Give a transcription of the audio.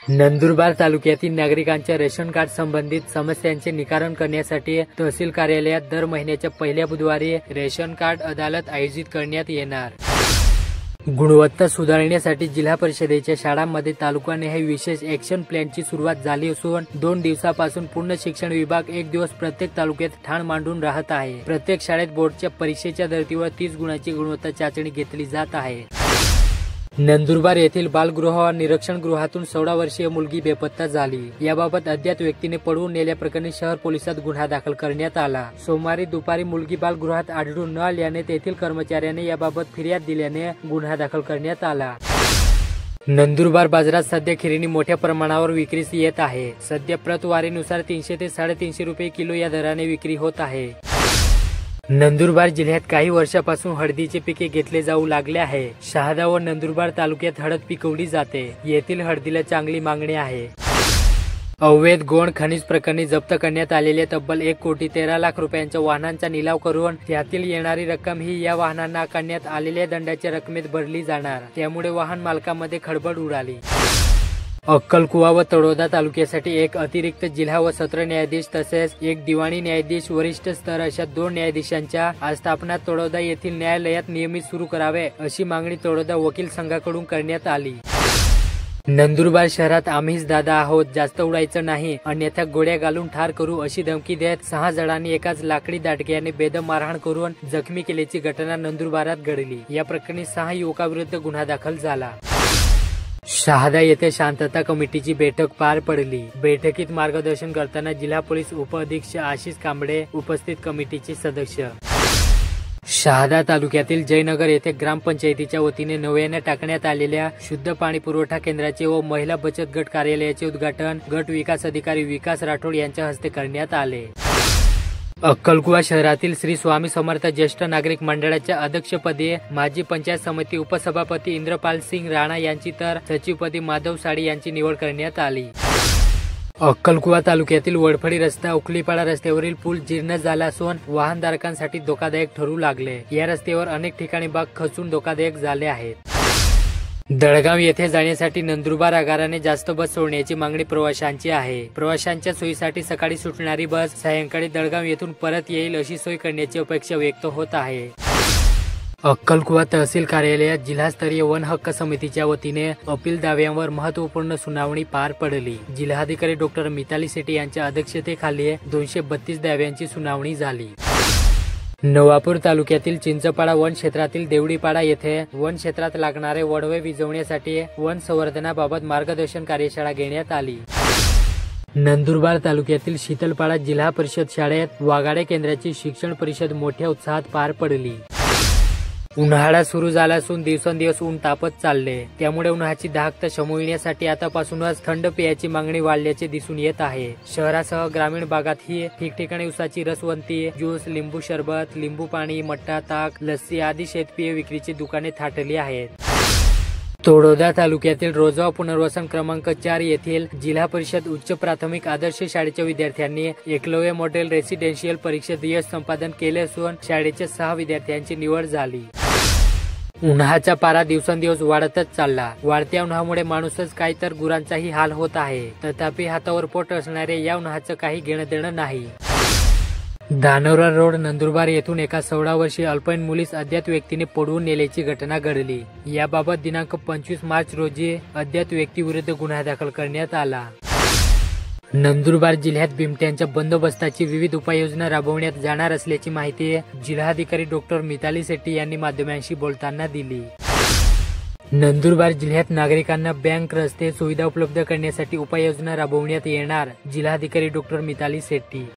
नंदुरबार तालुक्यातील नागरिकांच्या ration card संबंधित समस्यांचे निराकरण करण्यासाठी तहसील कार्यालयात दर महिन्याच्या पहिल्या बुधवारी रेशन कार्ड अदालत आयोजित करण्यात येणार। गुणवत्ता सुधारण्यासाठी जिल्हा परिषदेच्या शाळांमध्ये तालुकानिहाय विशेष ॲक्शन प्लॅनची सुरुवात झाली असून 2 दिवसापासून पूर्ण शिक्षण विभाग 1 दिवस प्रत्येक तालुक्यात ठाण मांडून राहत आहे। प्रत्येक शाळेत बोर्डच्या परीक्षेच्या धर्तीवर 30 गुणांची गुणवत्ता चाचणी घेतली जात आहे। नंदुरबार येथील बालगृह व निरीक्षण गृहातून 16 वर्षीय मुलगी बेपत्ता झाली। याबाबत अज्ञात व्यक्तीने पळवून नेल्याप्रकरणी शहर पोलिसात गुन्हा दाखल करण्यात आला। सोमवारी दुपारी मुलगी बालगृहात आढळून न आल्याने तेथील कर्मचाऱ्याने याबाबत फिर्याद दिल्याने गुन्हा दाखल करण्यात आला। नंदुरबार बाजारात सध्या खिरणी मोठ्या प्रमाणावर विक्रीस येत आहे। सध्या प्रतवारीनुसार 300 ते 350 रुपये किलो या दराने विक्री होत आहे। नंदुरबार जिल्ह्यात काही वर्षापासून हळदीचे पिके घेतले जाऊ लागले आहे। शहादा व नंदुरबार तालुक्यात हळद पिकवली जाते। येथील हळदीला चांगली मागणी आहे। अवैध गौण खनिज प्रकरणी जप्त करण्यात आलेल्या तब्बल 1,13 लाख रुपयांच्या वाहनांचा निलाव करून त्यातील येणारी रक्कम ही या वाहनांना आकारण्यात आलेल्या दंडाच्या रकमेत भरली जाणार। त्यामुळे वाहन मालकांमध्ये खळबळ उडाली। अक्कलकुवा व तळोदा तालुक्यासाठी एक अतिरिक्त जिल्हा व सत्र न्यायाधीश तसेच एक दिवाणी न्यायाधीश वरिष्ठ स्तर अशा 2 न्यायाधीशांच्या आस्थापना तळोदा येथील न्यायालयात नियमित सुरू करावे अशी मागणी तळोदा वकील संघाकडून करण्यात आली। नंदुरबार शहरात आम्हीच दादा आहोत, जास्त उडायचं नाही, अन्यथा गोळ्या घालून ठार करू अशी धमकी देत 6 जणांनी एकाच लाकडी दांडक्याने बेदम मारहाण करून जखमी केल्याची घटना नंदुरबारात घडली। या प्रकरणी 6 युवकांविरुद्ध गुन्हा दाखल झाला। शहादा येथे शांतता कमिटीची बैठक पार पडली। बैठकीत मार्गदर्शन करताना जिल्हा पोलीस उपअधीक्षक आशिष कांबळे उपस्थित कमिटीचे सदस्य। शहादा तालुक्यातील जयनगर येथे ग्रामपंचायतीच्या वतीने नव्याने टाकण्यात आलेल्या शुद्ध पाणी पुरवठा केंद्राचे व महिला बचत गट कार्यालयाचे उद्घाटन गट विकास अधिकारी विकास राठोड यांच्या हस्ते करण्यात आले। अक्कलकुवा शहरातील श्री स्वामी समर्थ ज्येष्ठ नागरिक मंडळाच्या अध्यक्षपदी माजी पंचायत समिती उपसभापती इंद्रपाल सिंग राणा यांची तर सचिवपदी माधव साडी यांची निवड करण्यात आली। अक्कलकुवा तालुक्यातील वडफळी रस्ता उखलीपाडा रस्त्यावरील पूल जीर्ण झाला असून वाहनधारकांसाठी धोकादायक ठरू लागले। या रस्त्यावर अनेक ठिकाणी भाग खचून धोकादायक झाले आहेत। दळगाव येथे जाण्यासाठी नंदुरबार आगाराने जास्त बस सोडण्याची मागणी प्रवाशांची आहे। प्रवाशांच्या सोयीसाठी सकाळी सुटणारी बस सायंकाळी दळगाव येथून परत येईल अशी सोय करण्याची अपेक्षा व्यक्त होत आहे। अक्कलकुवा तहसील कार्यालयात जिल्हास्तरीय वन हक्क समितीच्या वतीने अपील दाव्यांवर महत्वपूर्ण सुनावणी पार पडली। जिल्हाधिकारी डॉक्टर मिताली शेट्टी यांच्या अध्यक्षतेखाली 232 दाव्यांची सुनावणी झाली। नवापूर तालुक्यातील चिंचपाडा वन क्षेत्रातील देवडीपाडा येथे वन क्षेत्रात लागणारे वडवे विझवण्यासाठी वन संवर्धनाबाबत मार्गदर्शन कार्यशाळा घेण्यात आली। नंदुरबार तालुक्यातील शीतलपाडा जिल्हा परिषद शाळेत वाघाडे केंद्राची शिक्षण परिषद मोठ्या उत्साहात पार पडली। उन्हाळा सुरू झाला असून दिवसेंदिवस ऊन तापत चालले, त्यामुळे उन्हाची दाहकता शमविण्यासाठी आतापासूनच थंड पेयाची मागणी वाढल्याचे दिसून येत आहे। शहरासह ग्रामीण भागातही ठिकठिकाणी उसाची रसवंती, ज्यूस, लिंबू सरबत, लिंबू पाणी, मट्टा, ताक, लस्सी आदी शीतपेय विक्रीची दुकाने थाटली आहेत। तळोदा तालुक्यातील रोजा पुनर्वसन क्रमांक 4 येथील जिल्हा परिषद उच्च प्राथमिक आदर्श शाळेच्या विद्यार्थ्यांनी एकलव्य मॉडेल रेसिडेन्शियल परीक्षेत यश संपादन केले असून शाळेच्या 6 विद्यार्थ्यांची निवड झाली। उन्हाचा पारा दिवसेंदिवस वाढतच चालला। वाढत्या उन्हामुळे माणूसच काय तर गुरांचाही हाल होत आहे। तथापि हातावर पोट असणारे या उन्हाचं काही घेणं देणं नाही। धानोरा रोड नंदुरबार येथून एका 16 वर्षीय अल्पवयीन मुलीस अज्ञात व्यक्तीने पळवून नेल्याची घटना घडली। याबाबत दिनांक 25 मार्च रोजी अज्ञात व्यक्तीविरुद्ध गुन्हा दाखल करण्यात आला। नंदुरबार जिल्ह्यात बिबट्यांच्या बंदोबस्ताची विविध उपाययोजना राबवण्यात जाणार असल्याची माहिती जिल्हाधिकारी डॉक्टर मिताली शेट्टी यांनी माध्यमांशी बोलताना दिली। नंदुरबार जिल्ह्यात नागरिकांना बँक, रस्ते सुविधा उपलब्ध करण्यासाठी उपाययोजना राबवण्यात येणार, जिल्हाधिकारी डॉक्टर मिताली शेट्टी।